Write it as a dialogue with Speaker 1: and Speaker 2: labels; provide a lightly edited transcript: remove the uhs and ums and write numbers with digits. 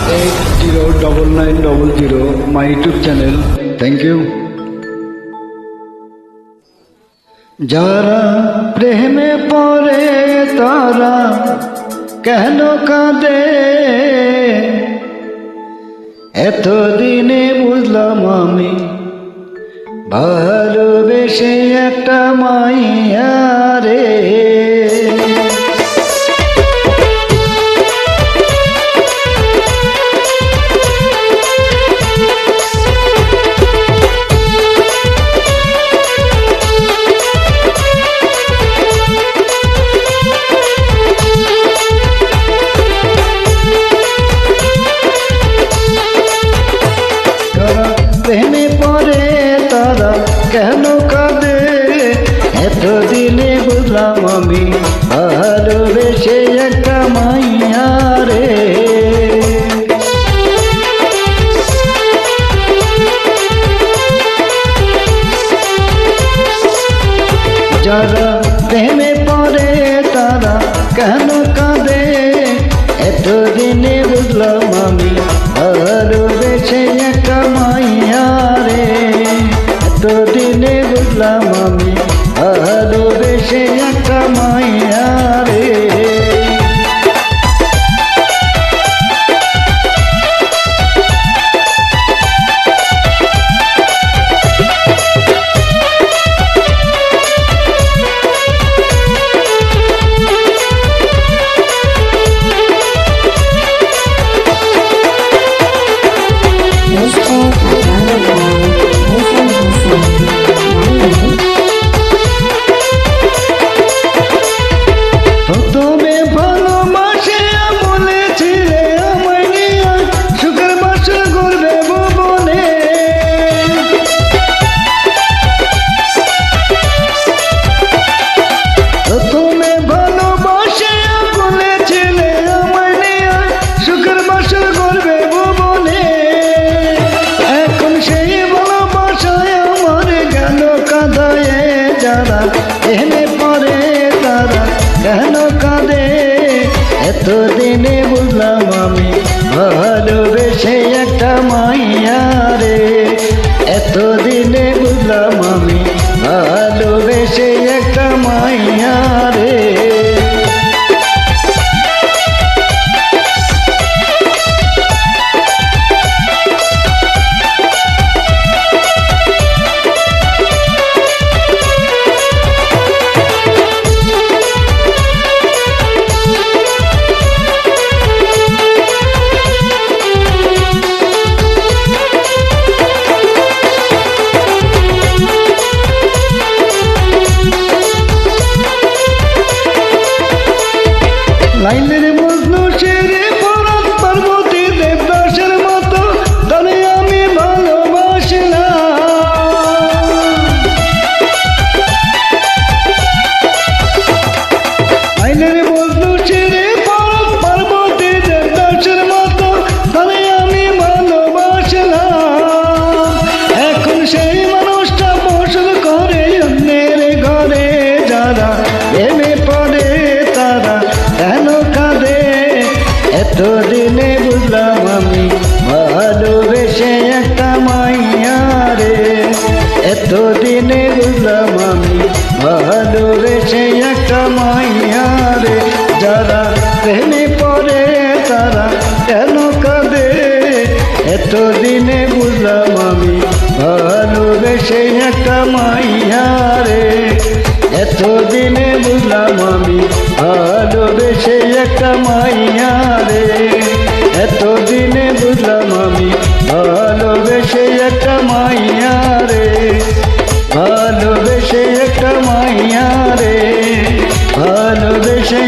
Speaker 1: 809900 my YouTube channel. Thank you. যারা প্রেমে পড়ে তারা কেন কাঁদে, এতদিনে বুঝলাম আমি ভালোবেসে একটা মাইয়া রে। প্রেমে পড়ে তারা কেন কাঁদে, এতদিনে বুঝলাম আমি ভালোবেসে একটা মাইয়া রে। যারা প্রেমে পড়ে তারা কেন কাঁদে, এতদিনে বুঝলাম আমি ভালোবেসে একটা মাইয়া রে। এতদিনে বুঝলাম আমি ভালোবেসে একটা মাইয়া রে। তুমি ভালোবাসে বলেছিলে আমায় নিয়ে সুখের বাসর করবে ভুবনে, তুমি ভালোবাসে বলেছিলে আমায় নিয়ে সুখের বাসর করবে ভুবনে। এখন সেই ভালোবাসায় আমার গেল কাঁদায়ে, যারা এনে পড়ে তারা কেন কাঁদে, এতদিনে বুঝলাম আমি ভালোবেসে একটা মাইয়া রে। এতদিনে বুঝলাম আমি ভালোবেসে একটা মাইয়া রে। লাইলের মজনু শেরে পরাণ পার্বতী দেবদাসের মতো তারে আমি ভালোবাসলাম। লাইলের মজনু শেরে পরাণ পার্বতী দেবদাসের মতো তারে আমি ভালোবাসলাম। এখন সেই মানুষটা বসত করে অন্যের ঘরে, যারা প্রেমে পড়ে তারা কেন কাঁদে, এতদিনে বুঝলাম আমি ভালোবেসে একটা মাইয়া রে। এতদিনে বুঝলাম আমি ভালোবেসে একটা মাইয়া রে। যারা প্রেমে পড়ে তারা কেন কাঁদে, এতদিনে বুঝলাম আমি ভালোবেসে একটা মাইয়া রে। এতদিনে বুঝলাম আমি ভালোবেসে একটা মাইয়া রে। এতদিনে বুঝলাম আমি ভালোবেসে একটা মাইয়া রে। ভালোবেসে একটা মাইয়া রে। ভালোবেসে